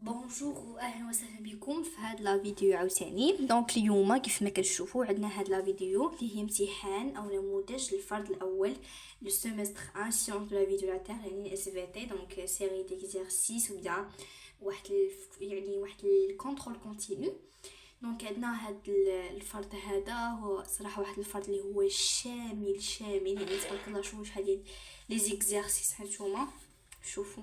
بونجور واهلا وسهلا بكم في هاد لا فيديو عاوتاني. دونك اليوم كيف ما كتشوفوا عندنا هاد لا فيديو اللي هي امتحان او نموذج للفرد الاول لو سيمستر 1 سيونس دو لا في دو لا تير يعني اس في تي. دونك سيري ديكزارسيس وبدا واحد الكونترول كونتينيو. دونك عندنا هاد الفرد هذا هو صراحه واحد الفرد اللي هو شامل يعني تبارك الله. شوفوا شحال ديال لي زيكزارسيس هانتوما، شوفوا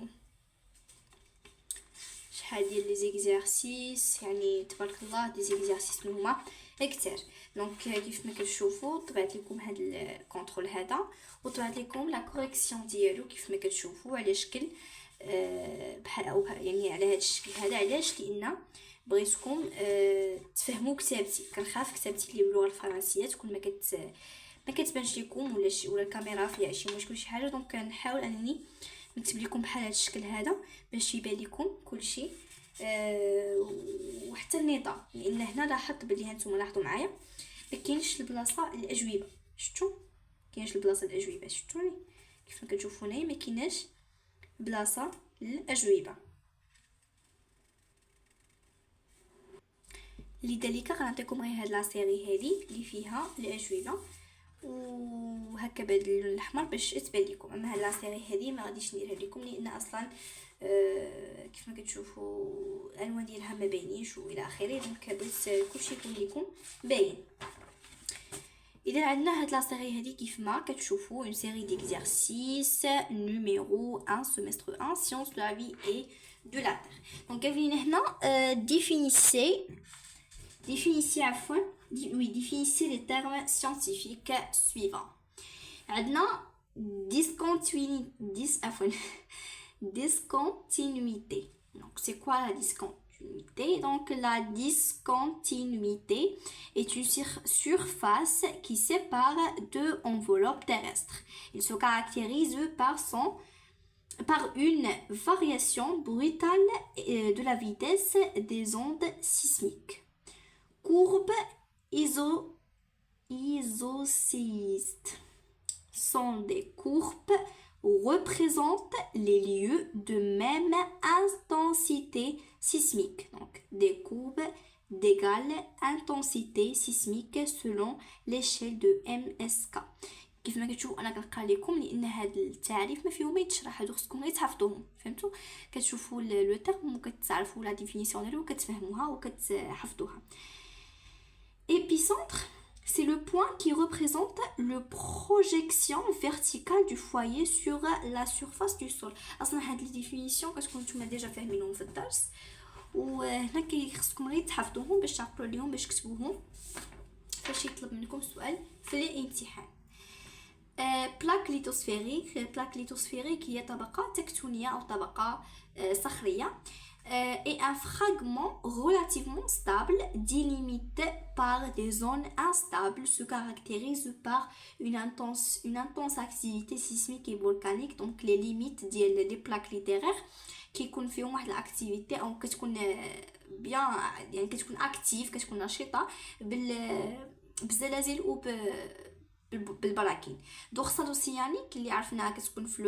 شحال ديال لي زيكزارسيس، يعني تبارك الله دي زيكزارسيس اللي هما كتير. دونك كيف ما كتشوفوا طبعت لكم هاد الكونترول هذا وطبعت لكم لا كوريكسيون ديالو كيف ما كتشوفوا على شكل بحال او يعني على هذا الشكل هذا. علاش؟ لان بغيتكم تفهموا كتابتي. كنخاف كتابتي اللي باللغه الفرنسيه تكون ما كتبانش لكم ولا الكاميرا فيها شي مشكل شي حاجه. دونك كنحاول انني نكتب لكم بحال هذا الشكل هذا باش يبان لكم كلشي وحتى النظام. لان هنا لاحظت بلي هانتوما لاحظوا معايا ما كاينش البلاصه الاجوبه. شفتوا كاينش البلاصه الاجوبه؟ شفتوني كيف ما كتشوفوا هنايا ما كايناش بلاصه للاجوبه. لذلك غنعطيكم غير هاد لا سيري هذه اللي فيها الاجوبه وهكا بهذا اللون الاحمر باش تبان لكم. اما هاد لا سيري هذه ما غاديش نديرها لكم لان اصلا كيف ما كتشوفوا الالوان ديالها ما باينينش والى اخره. دونك بغيت كلشي يكون لكم باين. اذا عندنا هاد لا سيري هذه كيف ما كتشوفوا اون سيري ديكزارسيس نيميرو 1 سيمستر 1 سيونس دو لا في اي دو لا تير. دونك كاين هنا définissez les termes scientifiques suivants. عندنا discontinuité. Donc c'est quoi la discontinuité? Donc la discontinuité est une surface qui sépare deux enveloppes terrestres. Il se caractérise par une variation brutale de la vitesse des ondes sismiques. Courbes isocéistes sont des courbes représentent les lieux de même intensité sismique. Donc des courbes d'égale intensité sismique selon l'échelle de MSK. كيف ما كتشوفوا انا كنقرا لكم لان هذا التعريف ما فيهم يتشرح، هادو خصكم غير تحفظوهم. فهمتوا؟ كتشوفوا لو تيرم وكتعرفوا لا ديفينيسيون ديالو وكتفهموها وكتحفظوها. Épicentre, c'est le point qui représente le projection verticale du foyer sur la surface du sol. اصلا هاد لي ديفينيسيون كتكونوا نتوما ديجا فاهمينهم في الدرس وهنا كيخصكم غير تحفظوهم باش تعقلوا عليهم باش تكتبوهم فاش يطلب منكم سؤال في الامتحان. بلاك ليتوسفيريك هي طبقة تكتونية أو طبقة صخرية et un fragment relativement stable délimité par des zones instables se caractérise par une intense activité sismique et volcanique. Donc les limites des plaques littéraires كيكون فيهم واحد الاكتيفيتي او كتكون بيان يعني كتكون اكتيف كتكون نشيطه بالزلازل و بالبراكين. دورسال اوسيانيك اللي عرفناها كتكون في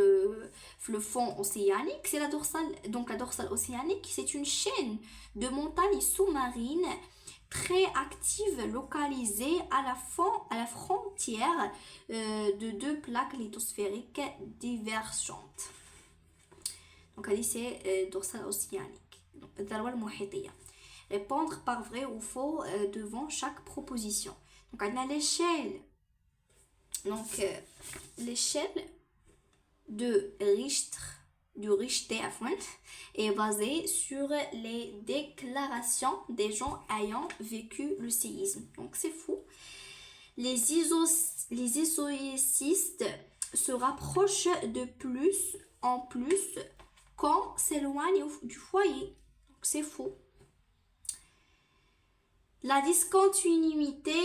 لو فون اوسيانيك سي لا دورسال. دونك لا دورسال اوسيانيك سي اون شين دو مونتاgne sous-marine très active localisée à la frontière de deux plaques lithosphériques divergentes. Donc هذه سي دورسال اوسيانيك الذروه المحيطيه. répondre par vrai ou faux devant chaque proposition. Donc عندنا l'échelle. Donc l'échelle de Richter est basée sur les déclarations des gens ayant vécu le séisme. Donc c'est fou. Les isocésistes se rapprochent de plus en plus quand s'éloignent du foyer. Donc c'est faux. La discontinuité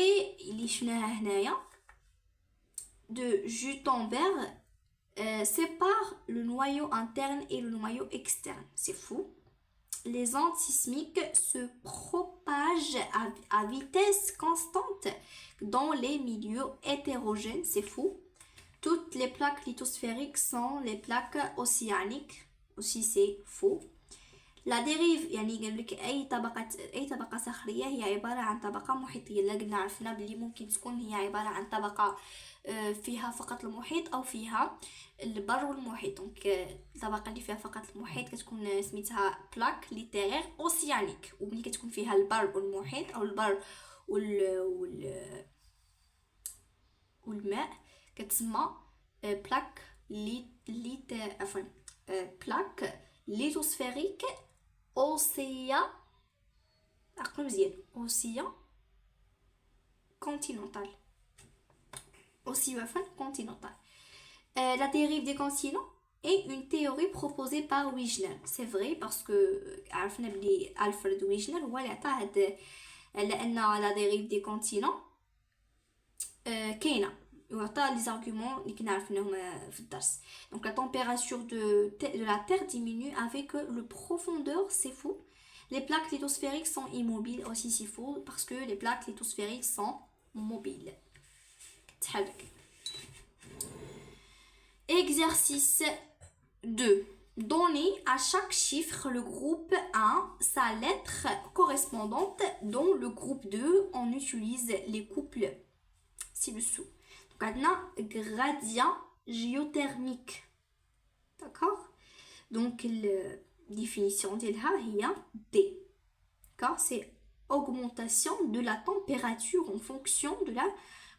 de Gutenberg sépare le noyau interne et le noyau externe. C'est fou. Les ondes sismiques se propagent à vitesse constante dans les milieux hétérogènes. C'est fou. Toutes les plaques lithosphériques sont les plaques océaniques. Aussi, c'est faux. لا ديريف يعني قال لك اي طبقه صخريه هي عباره عن طبقه محيطيه. لا قلنا عرفنا بلي ممكن تكون هي عباره عن طبقه فيها فقط المحيط او فيها البر والمحيط. دونك الطبقه اللي فيها فقط المحيط كتكون سميتها بلاك ليتيرير اوسيانيك، وملي كتكون فيها البر والمحيط او البر والماء كتسمى بلاك عفوا بلاك ليتوسفيريك اوسيا عقلوا مزيان اوسيان continental. Océan continental. La dérive des continents est une théorie proposée par Wigner. C'est vrai parce que عرفنا بلي ألفريد ويجنر هو اللي عطى هاد لأن la dérive des continents كاينة وعطى لي زارغومون اللي كنا عرفناهم في الدرس. Donc la température de la Terre diminue avec le profondeur, c'est faux. Les plaques lithosphériques sont immobiles aussi, c'est faux parce que les plaques lithosphériques sont mobiles. تحرك. Exercice 2. Donnez à chaque chiffre le groupe 1 sa lettre correspondante. Dans le groupe 2, on utilise les couples ci-dessous. Donc, maintenant, gradient géothermique. D'accord? Donc, la définition de là, D. D'accord? C'est augmentation de la température en fonction de la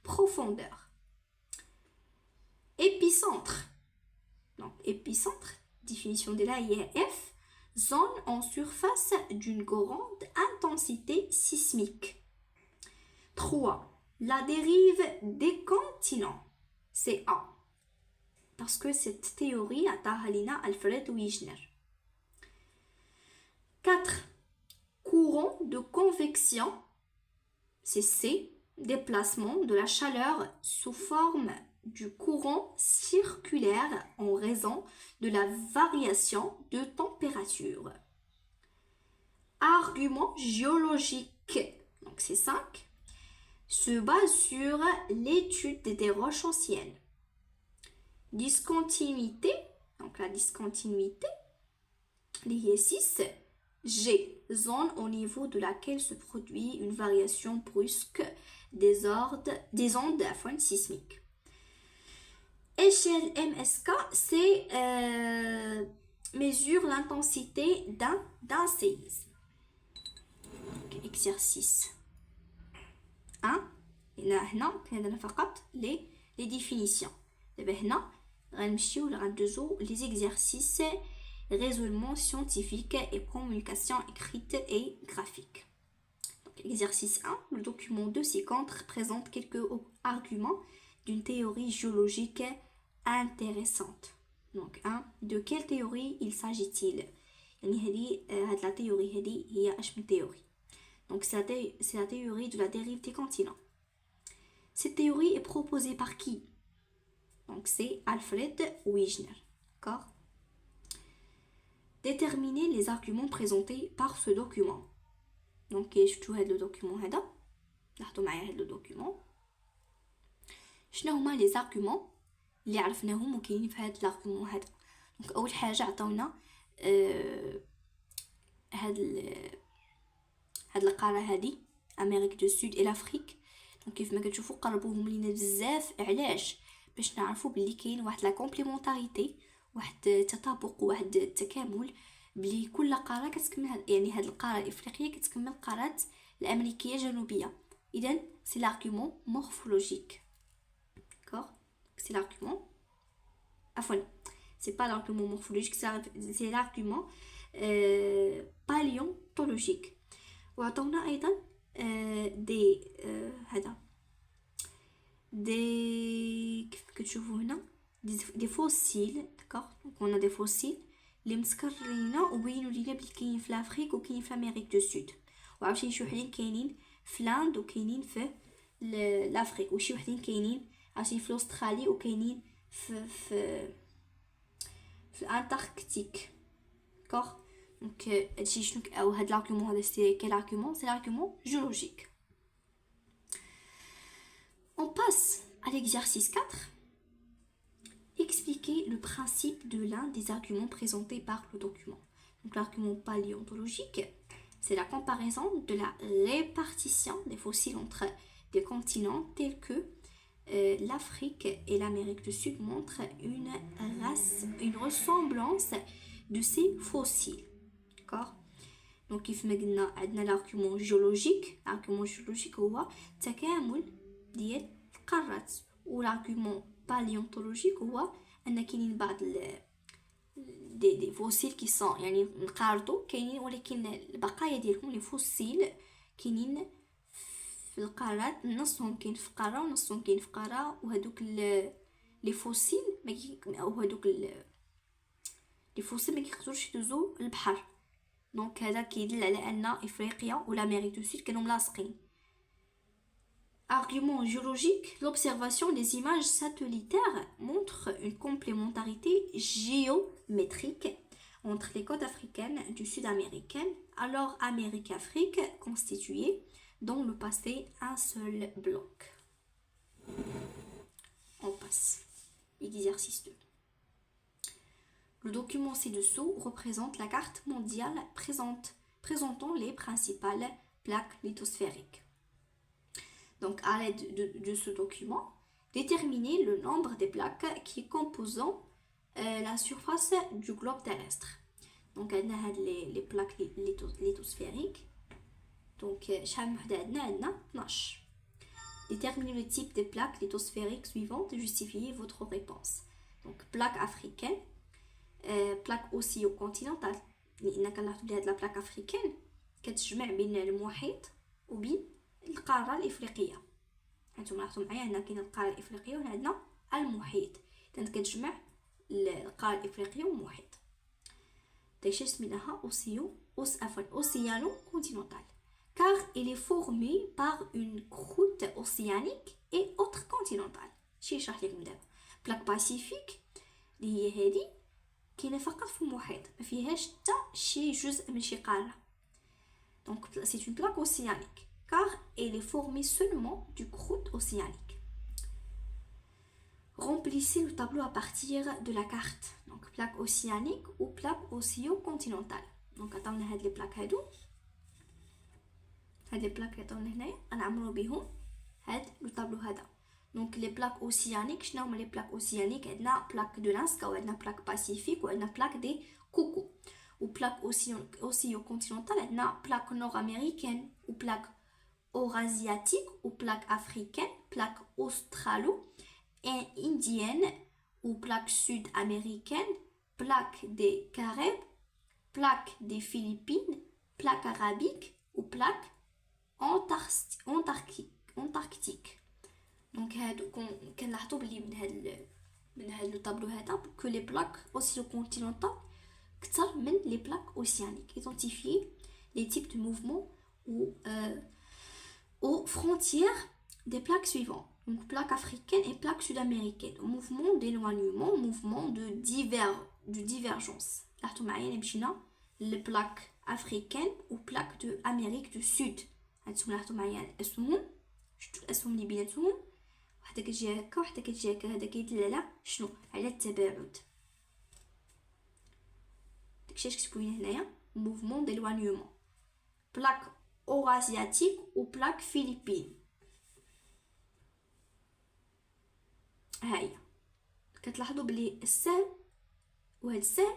profondeur. Épicentre. Donc, épicentre, définition de là, F, zone en surface d'une grande intensité sismique. 3. La dérive des continents. C'est A. Parce que cette théorie a Tahalina Alfred Wigner. 4. Courant de convection. C'est C. Déplacement de la chaleur sous forme du courant circulaire en raison de la variation de température. Argument géologique, donc c'est 5, se base sur l'étude des roches anciennes. Discontinuité, donc la discontinuité, liée 6, G, zone au niveau de laquelle se produit une variation brusque des ondes sismiques. Échelle MSK, c'est mesure l'intensité d'un séisme. Donc, exercice 1. هنا عندنا فقط les définitions. دابا هنا غنمشيو لغندوزو les exercices raisonnement scientifique et communication écrite et graphique. Donc, exercice 1, le document 2 ci-contre présente quelques arguments d'une théorie géologique intéressante. Donc, 1. De quelle théorie il s'agit-il? La théorie هي اش من théorie. Donc, c'est la théorie de la dérive des continents. Cette théorie est proposée par qui? Donc, c'est Alfred Wigner. D'accord? Déterminer les arguments présentés par ce document. Donc, شفتوا هذا le document هذا. لاحظوا معايا هذا le document. شنو هما لي زارغومون اللي عرفناهم وكاينين في هذا الارغومون هذا؟ دونك اول حاجه عطاونا هاد القاره هادي امريك دو سود الى افريك. دونك كيف ما كتشوفوا قربوهم لينا بزاف. علاش؟ باش نعرفوا بلي كاين واحد لا كومبليمونتاريتي، واحد تطابق، واحد التكامل، بلي كل قاره كتكمل. يعني هاد القاره الافريقيه كتكمل القارات الامريكيه الجنوبيه. اذا سي لارغومون مورفولوجيك. D'accord? C'est l'argument. Enfin, c'est pas l'argument morphologique, c'est l'argument paléontologique. وعطونا أيضا كيف كتشوفوا هنا des fossiles. D'accord? Donc on a des fossiles اللي متكررين وبينوا لينا بلي كاين في لافريك وكاين في امريك دو سود، وعاوتاني شي وحدين كاينين في لاند وكاينين في لافريك، وشي وحدين كاينين عاوتاني في الاسترالي وكاينين في الانتاركتيك. داكوغ؟ دونك هادشي شنو او هاد l'argument هذا سي كيل argument؟ سي l'argument géologique. On passe à l'exercice 4. Expliquer le principe de l'un des arguments présentés par le document. Donc l'argument paléontologique, c'est la comparaison de la répartition des fossiles entre des continents tels que l'Afrique et l'Amérique du Sud montrent une ressemblance de ces fossiles. D'accord? Donc كيف ما قلنا عندنا l'argument géologique هو تكامل ديال القارات والargument paléontologique هو ان كاينين بعض دي فوسيل كي سون يعني نقارضوا كاينين ولكن البقايا ديالهم لي فوسيل كاينين في القارات نصهم كاين في قاره ونصهم كاين في قاره وهذوك لي فوسيل او هذوك لي فوسيل ما كيقدروش يدوزوا البحر دونك هذا كيدل على ان افريقيا والامريك دو سود كانوا ملاصقين. Argument géologique, l'observation des images satellitaires montre une complémentarité géométrique entre les côtes africaines du sud-américain, alors Amérique-Afrique constituée dans le passé un seul bloc. On passe. Exercice 2. Le document ci-dessous représente la carte mondiale présentant les principales plaques lithosphériques. Donc, à l'aide de ce document, déterminer le nombre des plaques qui composent la surface du globe terrestre. Donc, on a les plaques lithosphériques. Donc, déterminez le type des plaques lithosphériques suivantes et justifiez votre réponse. Donc, plaque africaine, plaque osseo-continentale. La plaque africaine, كتجمع بين المحيط وبين القارة الإفريقية. هانتوما لاحظتوا معايا هنا كاين القارة الإفريقية وهنا عندنا المحيط. كتجمع القارة الإفريقية والمحيط. داكشي سميناها océano continental. Car il est formé par une croûte océanique et autre continentale. شي يشرح لكم دابا. بلاك باسيفيك اللي هي هذه كاينه فقط في المحيط ما فيهاش حتى شي جزء من شي قارة. Donc c'est une plaque océanique. Car elle est formée seulement du croûte océanique. Remplissez le tableau à partir de la carte. Donc plaque océanique ou plaque océo-continentale. Donc عطاونا هاد لي بلاك هادو هاد لي بلاك عطاونا هنايا غنعمرو بهم هاد لو طابلو هذا. Donc les plaques océaniques شنو هما لي بلاك océaniques عندنا بلاك دو لانسكا وعندنا بلاك باسيفيك وعندنا بلاك دي كوكو. وبلاك océo-continentale عندنا بلاك نور امريكان وبلاك eurasiatique ou plaque africaine, plaque australo-indienne ou plaque sud-américaine, plaque des Caraïbes, plaque des Philippines, plaque arabique ou plaque antarctique. Donc كنلاحظوا بلي من هذا الطابلو هذا que les plaques osseo-continentales كتر من les plaques océaniques. Identifier les types de mouvements ou aux frontières des plaques suivantes. Donc plaque africaine et plaque sud-américaine. Mouvement d'éloignement, mouvement de divergence. Là, tu m'as dit les plaques africaines ou plaques de Amérique du Sud. Là, tu m'as dit اسمهم شفتوا الاسهم اللي بيناتهم وحده كتجي هكا وحده كتجي هكا هذا كيدل على شنو على التباعد. داكشي اش كتبوا لنا هنايا mouvement d'éloignement. Plaque eurasiatique ou plaque philippine. هاهي كتلاحظوا بلي السهم وهاد السهم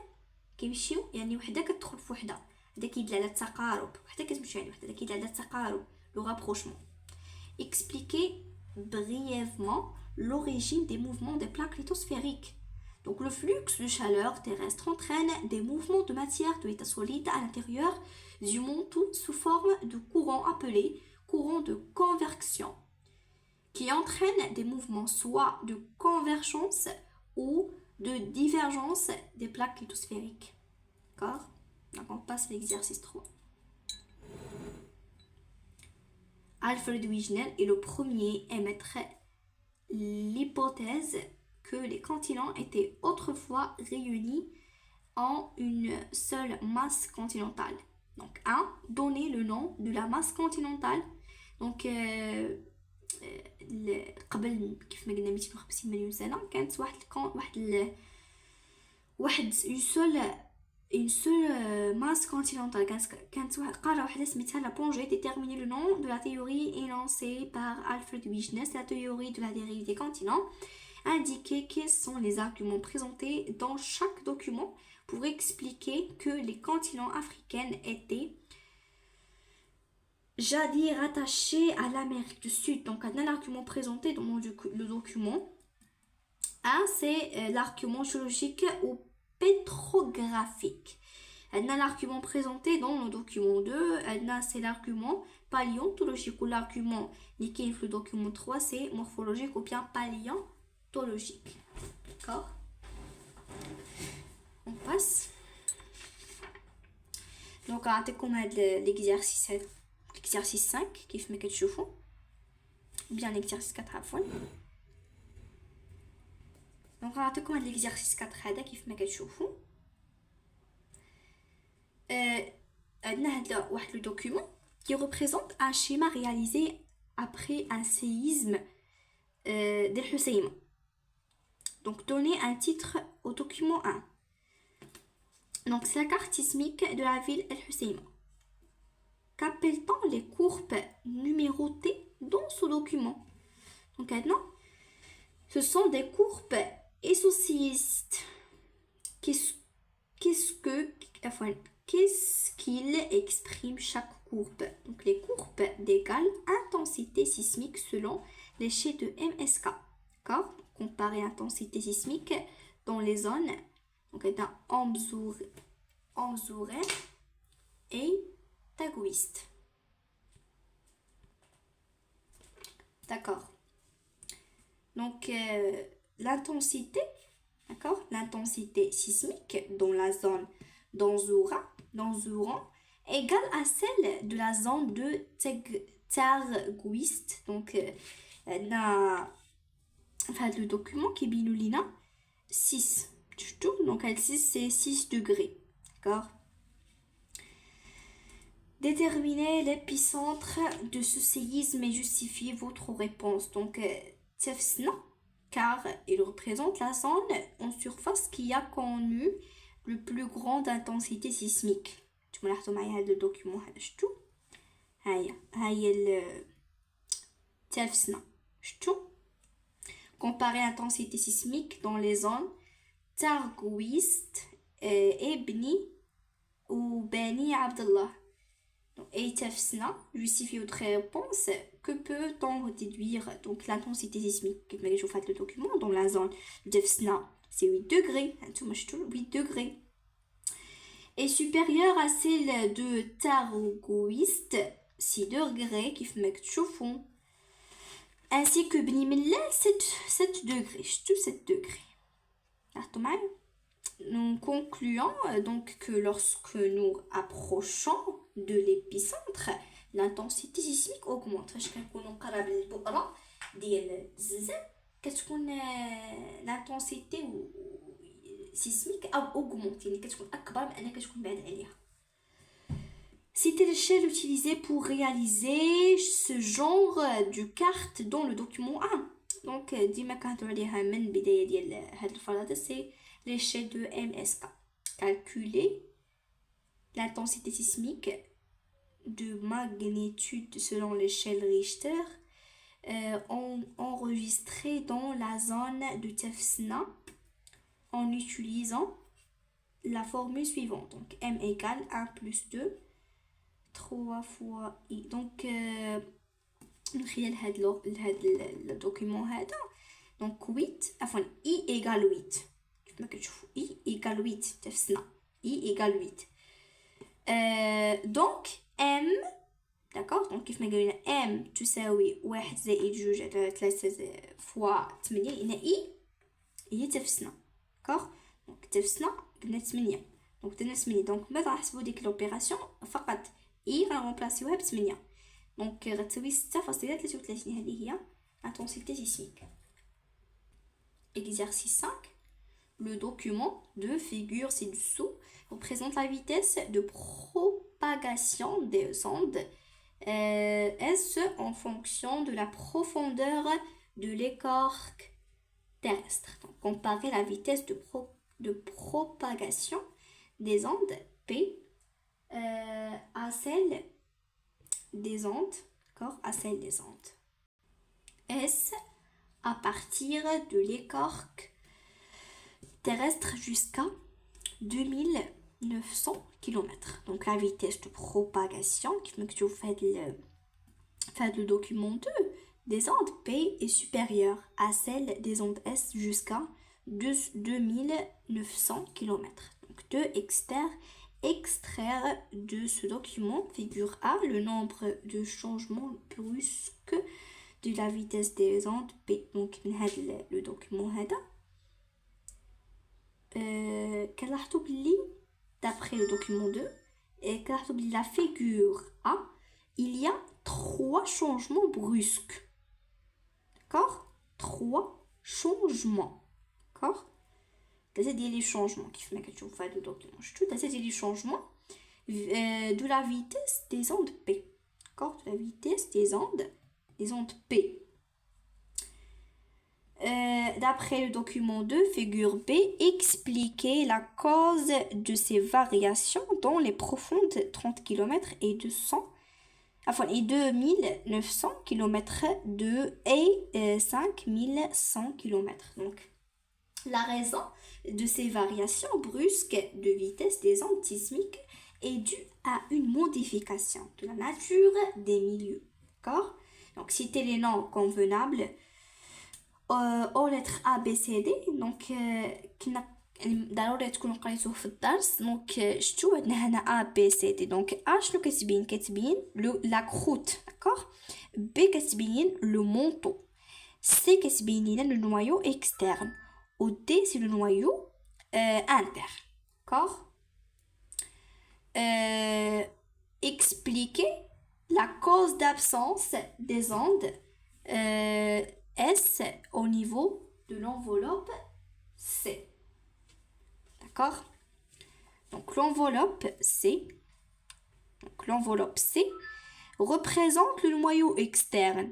كيمشيو يعني وحده كتدخل في وحده. هذا كيدل على التقارب وحده كتمشي يعني وحده كيدل على التقارب لو rapprochement. Expliquer brièvement l'origine des mouvements des plaques lithosphériques. Donc le flux de chaleur terrestre entraîne des mouvements de matière de l'état solide à l'intérieur du manteau sous forme de courant appelé courant de convection, qui entraîne des mouvements soit de convergence ou de divergence des plaques lithosphériques. D'accord? Donc on passe à l'exercice 3. Alfred Wegener est le premier à émettre l'hypothèse que les continents étaient autrefois réunis en une seule masse continentale. Donc, 1. Donner le nom de la masse continentale. Donc, قبل كيف ما قلنا 250 مليون سنة كانت واحد une seule une seule masse continentale. La plongée déterminer le nom de la théorie énoncée par Alfred Wegener, la théorie de la dérive des continents. Indiquer quels sont les arguments présentés dans chaque document pour expliquer que les continents africains étaient jadis rattachés à l'Amérique du Sud. Donc, un argument présenté dans le document. Un, c'est l'argument géologique ou pétrographique. L'argument présenté dans le document 2, c'est l'argument paléontologique ou l'argument qui est le document 3, c'est morphologique ou bien paléontologique. D'accord? On passe. Donc, on a l'exercice 5 qui fait que tu ou bien l'exercice 4 à fond. Donc, on a l'exercice 4 qui fait que tu le document qui représente un schéma réalisé après un séisme d'El Hoceima. Donc, donner un titre au document 1. Donc, c'est la carte sismique de la ville El Hoceima. Qu'appelle-t-on les courbes numérotées dans ce document? Donc, maintenant, ce sont des courbes isoscéistes. Qu'est-ce qu'il exprime chaque courbe? Donc, les courbes d'égale intensité sismique selon l'échelle de MSK. D'accord? Comparer intensité sismique dans les zones. Donc, Amzouré et Tagoïste. D'accord. Donc, l'intensité, d'accord? L'intensité sismique dans la zone d'Anzouran égale à celle de la zone de Tagoïste. Donc, le document qui est binolina 6. Donc, 6, c'est 6 degrés. D'accord? Déterminez l'épicentre de ce séisme et justifiez votre réponse. Donc, Tefsna, car il représente la zone en surface qui a connu le plus grande intensité sismique. Tu me l'as le document. Tefsna. Comparer intensité sismique dans les zones Targoïste et Bni ou Bani Abdallah. Et Tefsna justifie votre réponse. Que peut-on déduire? Donc l'intensité sismique, je fais le document dans la zone de Tefsna, c'est 8 degrés. 8 degrés. Est supérieure à celle de Targoïste, 6 degrés, qui fait que chauffons. Ainsi que Bni Mellal, 7 degrés. 7 degrés. Nous concluons donc que lorsque nous approchons de l'épicentre, l'intensité sismique augmente. L'intensité sismique augmente. C'était l'échelle utilisée pour réaliser ce genre de carte dans le document 1. Donc, c'est l'échelle de MSK. Calculer l'intensité sismique de magnitude selon l'échelle Richter enregistrée dans la zone de Tefsna en utilisant la formule suivante. Donc, M égale 1 plus 2, 3 fois I. Donc, le document هذا. Donc, 8, I égale 8. I égale 8 تفسنا I égale 8 donc M d'accord donc كيف ما قلنا M تساوي 1 زائد 2 على 3 فوا 8 هنا I هي تفسنا d'accord donc تفسنا قلنا 8 donc درنا 8 donc ماذا نحسبوا ديك لوبيراسيون فقط I غنرمبلاسيوها ب 8 donc غتساوي 6.33 هذه هي intensité sismique. Exercice 5. Le document de figure ci-dessous représente la vitesse de propagation des ondes S en fonction de la profondeur de l'écorce terrestre. Donc, comparer la vitesse de propagation des ondes P à celle des ondes, d'accord, à celle des ondes S à partir de l'écorce terrestre jusqu'à 2900 km. Donc la vitesse de propagation qui me fait le document 2 des ondes P est supérieure à celle des ondes S jusqu'à 2900 km. Donc extraire de ce document figure A le nombre de changements brusques de la vitesse des ondes P. Donc le document هذا كنلاحظوا بلي d'après le document 2 et كنلاحظوا بلي la figure A il y a 3 changements brusques. D'accord? 3 changements. D'accord? C'est les changements qui font que tu fais le document. C'est les changements de la vitesse des ondes P. D'accord? De la vitesse des ondes P. D'après le document 2, figure B, expliquer la cause de ces variations dans les profondes 30 km et 2900 km et 5100 km. Donc, la raison de ces variations brusques de vitesse des ondes sismiques est due à une modification de la nature des milieux. D'accord? Donc, citer les noms convenables aux lettres A, B, C, D. Donc, كنا ضروري تكونوا قريتوه في الدرس. دونك شفتوا عندنا هنا A, B, C, D. دونك A شنو كتبين لا كروت. داكوغ. B كتبين لو مونطو. C كتبين لنا لو نوايو اكسترن. و D c'est le noyau interne. D'accord? Expliquer la cause d'absence des ondes S au niveau de l'enveloppe C. D'accord? Donc l'enveloppe C représente le noyau externe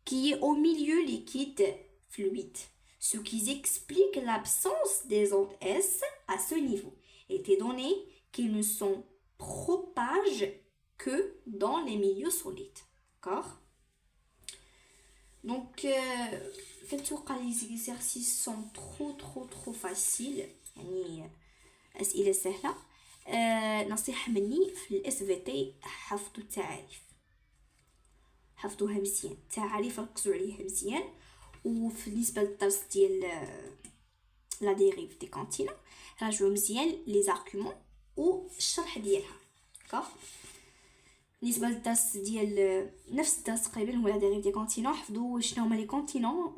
qui est au milieu liquide fluide, ce qui explique l'absence des ondes S à ce niveau, étant donné qu'ils ne sont propagés que dans les milieux solides. D'accord? Donc, les exercices sont trop faciles. يعني أسئلة سهلة. نصيحة مني في الاس في تي حفظوا التعاريف. حفظوها مزيان. التعاريف ركزوا عليها مزيان. وبالنسبة للدرس ديال لا ديريف دي كونتينو راجعوا مزيان لي زارغومون والشرح ديالها. داكوغ. بالنسبه للدرس ديال نفس الدرس تقريبا هو لا ديريف دي كونتينون حفظوا شنو هما لي كونتينون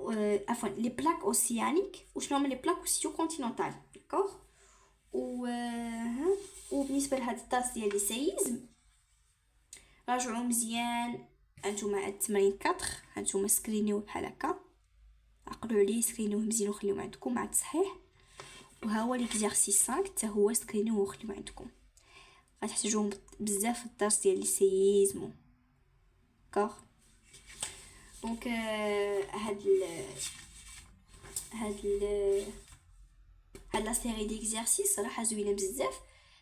عفوا لي بلاك اوسيانيك وشنو هما لي بلاك اوسيو كونتينونتال. داكوغ. وبالنسبه لهذا الدرس ديال لي سيزم راجعوا مزيان انتوما التمرين 4 هانتوما سكرينيو بحال هكا عقلوا عليه سكرينيوه مزيان وخليوه عندكم مع التصحيح. وها هو ليكزارسيس 5 حتى هو سكرينيوه وخليوه عندكم. غتحتاجوهم بزاف في الدرس ديال لي سيزمو. داكوغ. دونك هاد لا سيري ديكزارسيس صراحه زوينه بزاف.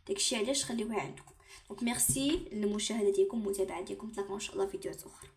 داكشي علاش خليوها عندكم. دونك ميرسي للمشاهده ديالكم والمتابعه ديالكم. نتلاقاو ان شاء الله في فيديوهات اخرى.